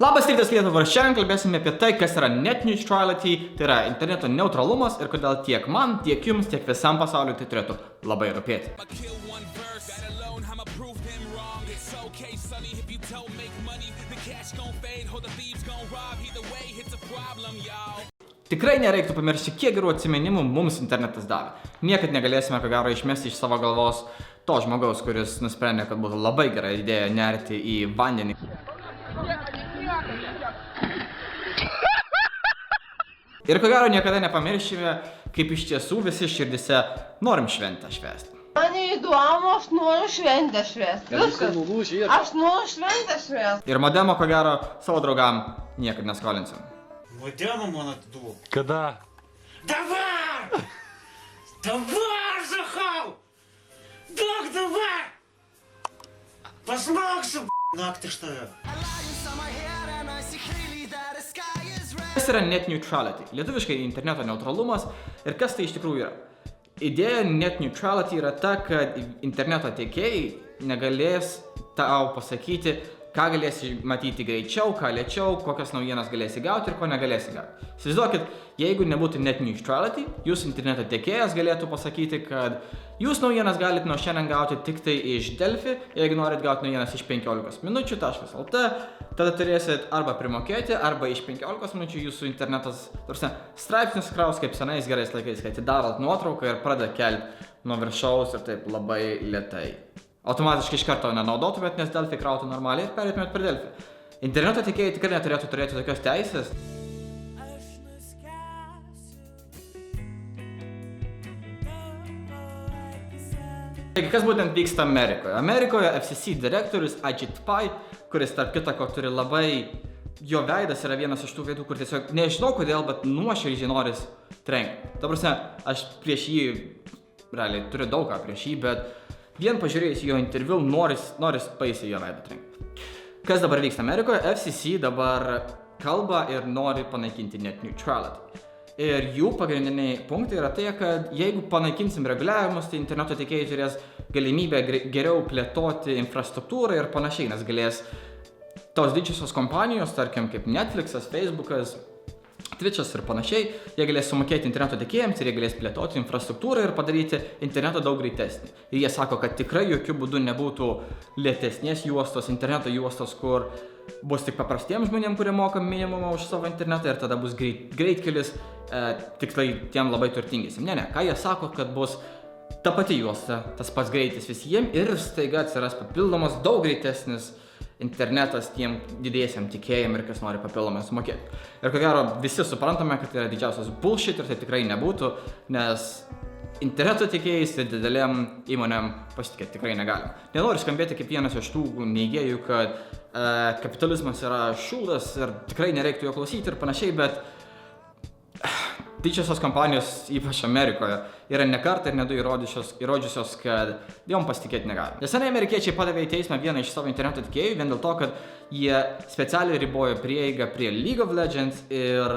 Labas rytas Lietuva, šiandien kalbėsime apie tai, kas yra net neutrality, tai yra interneto neutralumas ir kodėl tiek man, tiek jums, tiek visam pasauliu tai turėtų labai rūpėti. Tikrai nereiktų pamiršti, kiek gerų atsiminimų mums internetas davė. Niekad negalėsime, ko gero, išmesti iš savo galvos to žmogaus, kuris nusprendė, kad būtų labai gera idėja nerti į vandenį. Ir ko gero niekada nepamiršime, kaip iš tiesų visi širdise norim šventę švęsti. Man įdomu, aš noriu šventę švęsti. Viskas. Aš noriu šventę švęsti. Ir modemo, ko gero, savo draugam niekad neskolinsim. Modemo man atiduok. Kada? Dabar! Dabar, Zachau! Duok dabar! Pasmaugsiu, naktį iš tave. Kas yra net neutrality? Lietuviškai interneto neutralumas ir kas tai iš tikrųjų yra? Idėja net neutrality yra ta, kad interneto tiekėjai negalės tau pasakyti, ką galėsi matyti greičiau, ką lėčiau, kokias naujienas galėsi gauti ir ko negalėsi gauti. Įsivaizduokit, jeigu nebūtų net neutrality, jūsų interneto tiekėjas galėtų pasakyti, kad jūs naujienas galite nuo šiandien gauti tik tai iš Delfi, jeigu norit gauti naujienas iš 15 minučių.lt, tada turėsit arba primokėti, arba iš 15 minučių jūsų internetas, straipsnis kraus kaip senais gerais laikais, kai atidarot nuotrauką ir pradeda kelti nuo viršaus ir taip labai lėtai. Automatiškai iš karto nenaudotumėt, nes Delfi krautų normaliai ir perėtumėt per Delfi. Interneto tiekėjai tikrai neturėtų turėti tokios teisės. Taigi, kas būtent vyksta Amerikoje? Amerikoje FCC direktorius Ajit Pai, kuris tarp kitako turi labai... Jo veidas yra vienas iš tų veidų, kur tiesiog nežinau kodėl, bet nuoširdžiai noris trenkti. Ta prasme, aš prieš jį, realiai, turiu daug ką prieš jį, bet vien pažiūrėjus jo interviu, noris baisiai jo veidą trenkti. Kas dabar vyksta Amerikoje? FCC dabar kalba ir nori panaikinti net neutrality. Ir jų pagrindiniai punktai yra tai, kad jeigu panaikinsim reguliavimus, tai interneto tiekėjai turės galimybę geriau plėtoti infrastruktūrą ir panašiai, nes galės tos didžiosios kompanijos, tarkim kaip Netflixas, Facebookas, Twitch'as ir panašiai, jie galės sumokėti interneto tiekėjams ir jie galės plėtoti infrastruktūrą ir padaryti internetą daug greitesnį. Ir jie sako, kad tikrai jokių būdų nebūtų lėtesnės juostos, interneto juostos, kur bus tik paprastiems žmonėms, kurie moka minimumą už savo internetą ir tada bus greitkelis tikrai tiem labai turtingiesiam. Ne, ką jie sako, kad bus ta pati juosta, tas pats greitis visiems ir staiga atsiras papildomas daug greitesnis internetas tiem didiesiam tikėjim ir kas nori papildomai sumokėti. Ir ko gero visi suprantame, kad tai yra didžiausias bullshit ir tai tikrai nebūtų, nes interneto tiekėjais ir didelėm įmonėm pasitikėti tikrai negalim. Nenoriu skambėti kaip vienas iš tų neigėjų, kad kapitalizmas yra šūdas ir tikrai nereiktų jo klausyti ir panašiai, bet didžiosios kompanijos, ypač Amerikoje, yra ne kartą ir ne du įrodžiusios, kad jom pasitikėti negali. Neseniai amerikiečiai padavė į teismą vieną iš savo interneto tiekėjų vien dėl to, kad jie specialiai ribojo prieigą prie League of Legends ir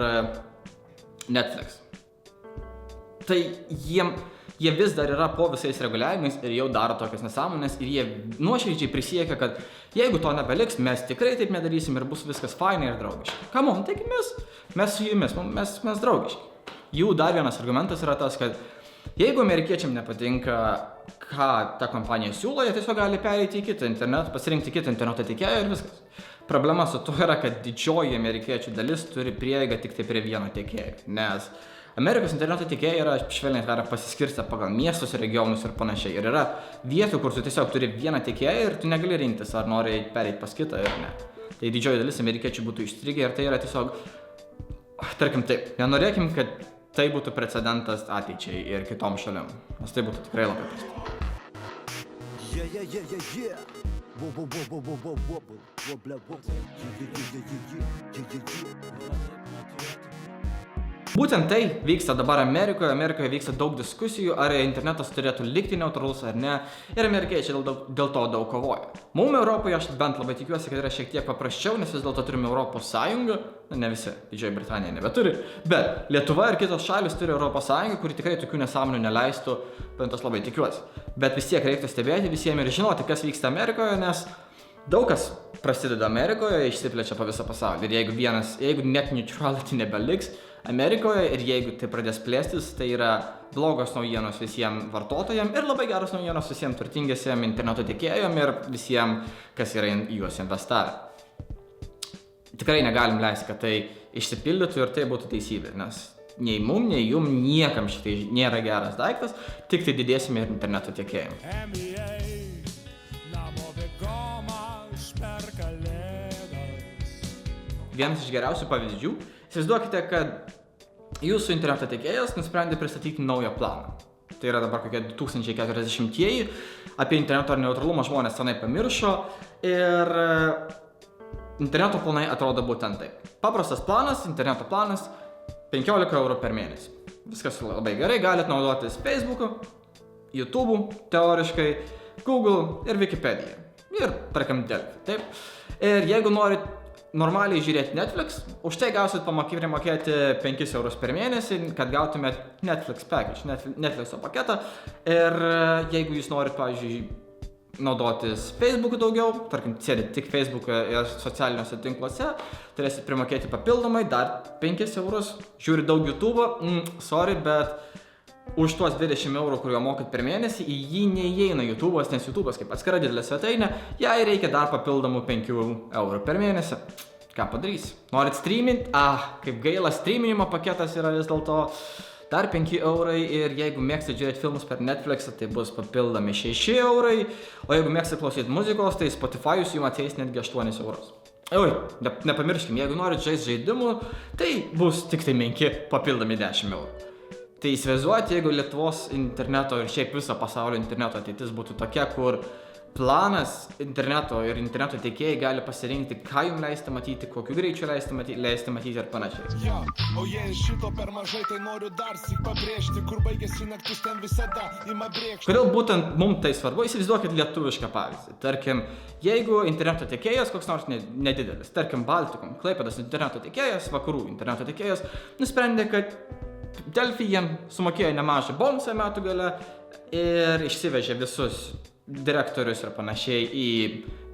Netflix. Tai jie vis dar yra po visais reguliavimais ir jau daro tokias nesąmonės ir jie nuoširdžiai prisiekia, kad jeigu to nebeliks, mes tikrai taip nedarysim ir bus viskas fainai ir draugiškai. Come on, taigi mes su jumis, mes draugiški. Jų dar vienas argumentas yra tas, kad jeigu amerikiečiam nepatinka, ką ta kompanija siūlo, jie tiesiog gali pereiti į kitą internetą, pasirinkti kitą interneto tiekėją ir viskas. Problema su tuo yra, kad didžioji amerikiečių dalis turi prieigą tik tai prie vieno tiekėjo, nes Amerikos interneto tiekėjai yra švelniai tariant pasiskirstę pagal miestus, regionus ir panašiai. Ir yra vietų, kur tu tiesiog turi vieną tiekėją ir tu negali rinktis, ar nori pereiti pas kitą ir ne. Tai didžioji dalis amerikiečių būtų įstrigę ir tai yra tiesiog, tarkim taip, nenorėkim, kad tai būtų precedentas ateičiai ir kitom šalim, nes tai būtų tikrai labai prasta. Būtent tai vyksta dabar Amerikoje. Amerikoje vyksta daug diskusijų, ar internetas turėtų likti neutralus ar ne. Ir amerikiečiai dėl to daug kovoja. Mums Europoje, aš bent labai tikiuosi, kad yra šiek tiek paprasčiau, nes vis dėlto turime Europos Sąjungą. Ne visi, Didžioji Britanija nebeturi. Bet Lietuva ir kitos šalis turi Europos Sąjungą, kuri tikrai tokių nesąmonių neleistų, bent aš labai tikiuosi. Bet vis tiek reiktų stebėti visiems ir žinoti, kas vyksta Amerikoje, nes Daug kas prasideda Amerikoje, išsiplečia po visą pasaulį. Ir jeigu net neutrality nebeliks Amerikoje ir jeigu tai pradės plėstis, tai yra blogos naujienos visiems vartotojams ir labai geros naujienos visiems turtingiesiems interneto tiekėjams ir visiems, kas yra į juos investavę. Tikrai negalim leisti, kad tai išsipildytų ir tai būtų teisybė, nes nei mum, nei jum, niekam šitai nėra geras daiktas, tik tai didėsime ir interneto tiekėjams. Vienas iš geriausių pavyzdžių, įsivaizduokite, kad jūsų interneto tiekėjas nusprendė pristatyti naują planą. Tai yra dabar kokie 2040-ieji, apie interneto neutralumą žmonės senai pamiršo ir interneto planai atrodo būtent taip. Paprastas planas, interneto planas, 15 eurų per mėnesį. Viskas labai gerai, galite naudotis Facebook'u, YouTube'u, teoriškai, Google ir Wikipedia. Ir, tarkim, Delphi, taip. Ir jeigu norit normaliai žiūrėti Netflix, už tai gausit mokėti 5 eurus per mėnesį, kad gautumėt Netflix package, Netflixo paketą. Ir jeigu jūs norit, pavyzdžiui, naudotis Facebook'u daugiau, tarkim, sėdit tik Facebook'e ir socialiniuose tinkluose, turėsit primokėti papildomai dar 5 eurus, žiūrit daug YouTube'o, sorry, bet už tuos 20 eurų, kurio mokat per mėnesį, į jį neįeina YouTube'as, nes YouTube'as kaip atskira didelė svetainė, jai reikia dar papildomų 5 eurų per mėnesį. Ką padarys? Norit streamint? Kaip gaila, streaminimo paketas yra vis dėlto dar 5 eurai ir jeigu mėgstate žiūrėti filmus per Netflixą, tai bus papildomi 6 eurai, o jeigu mėgstate klausyti muzikos, tai Spotify'us jums ateis netgi 8 eurus. Nepamirškim, jeigu norit žaisti žaidimų, tai bus tik tai menki papildomi 10 eurų. Tai įsivaizduoti, jeigu Lietuvos interneto ir šiaip viso pasaulio interneto ateitis būtų tokia, kur planas interneto ir interneto tiekėjai gali pasirinkti, ką jums leisti matyti, kokiu greičiu leisti matyti ir panašiai. O jei šito per mažai, tai noriu dar sik pabrėžti, kur baigėsi naktis, ten visada ima brėkšti. Kodėl būtent mums tai svarbu? Įsivaizduokit lietuvišką pavyzdį. Tarkim, jeigu interneto tiekėjas koks nors nedidelis, tarkim Baltikum, Klaipėdos interneto tiekėjas, vakarų interneto tiekėjas, nusprendė, kad Delphi jiem sumokėjo nemažą bonusą metų gale ir išsivežė visus direktorius ir panašiai į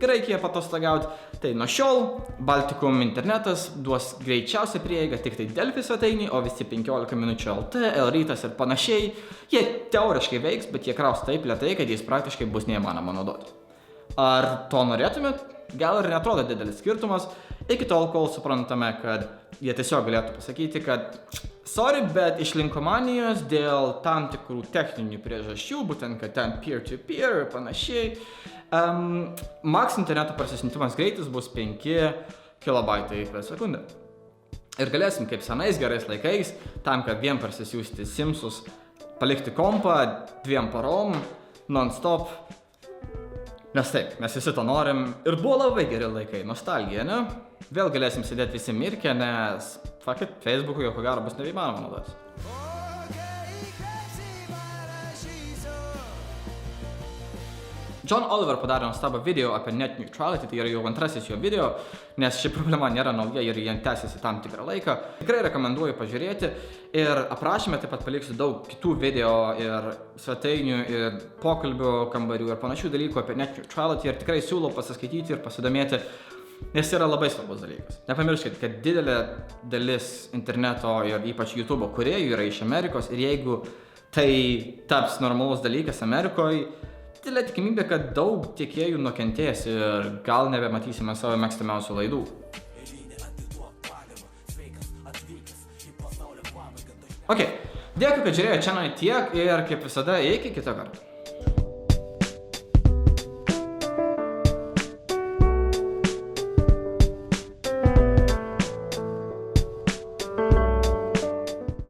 Graikiją patostagauti. Tai nuo šiol Baltikum internetas duos greičiausią prieigą tik tai Delphi svetainį, o visi 15 minučių LT, L-rytas ir panašiai, jie teoriškai veiks, bet jie kraus taip lėtai, kad jais praktiškai bus neįmanoma naudoti. Ar to norėtumėt? Gal ir netrodo didelis skirtumas, iki tol, kol suprantame, kad jie tiesiog galėtų pasakyti, kad sorry, bet iš linkomanijos dėl tam tikrų techninių priežasčių, būtent, kad ten peer-to-peer ir panašiai, max interneto parsisintimas greitis bus 5 kilobaitai per sekundę. Ir galėsim, kaip senais gerais laikais, tam, kad vien parsisiųsti Simsus, palikti kompą 2 parom, non-stop. Nes taip, mes visi to norim ir buvo labai geri laikai, nostalgija, ne? Vėl galėsim sėdėti visi mirkę, nes Facebook'u jau ko gero bus nebeįmanoma naudotis. John Oliver padarė nuostabų video apie net neutrality, tai yra jau antrasis jo video, nes ši problema nėra nauja ir jie tęsiasi tam tikrą laiką. Tikrai rekomenduoju pažiūrėti ir aprašyme taip pat paliksiu daug kitų video ir svetainių ir pokalbių kambarių ir panašių dalykų apie net neutrality ir tikrai siūlau pasiskaityti ir pasidomėti, nes yra labai svarbus dalykas. Nepamirškit, kad didelė dalis interneto ir ypač YouTube'o kūrėjų yra iš Amerikos ir jeigu tai taps normalus dalykas Amerikoje, didelė tikimybė, kad daug tiekėjų nukentės ir gal nebematysime savo mėgstamiausių laidų. Dėkui, kad žiūrėjote čia tiek ir kaip visada iki kito karto.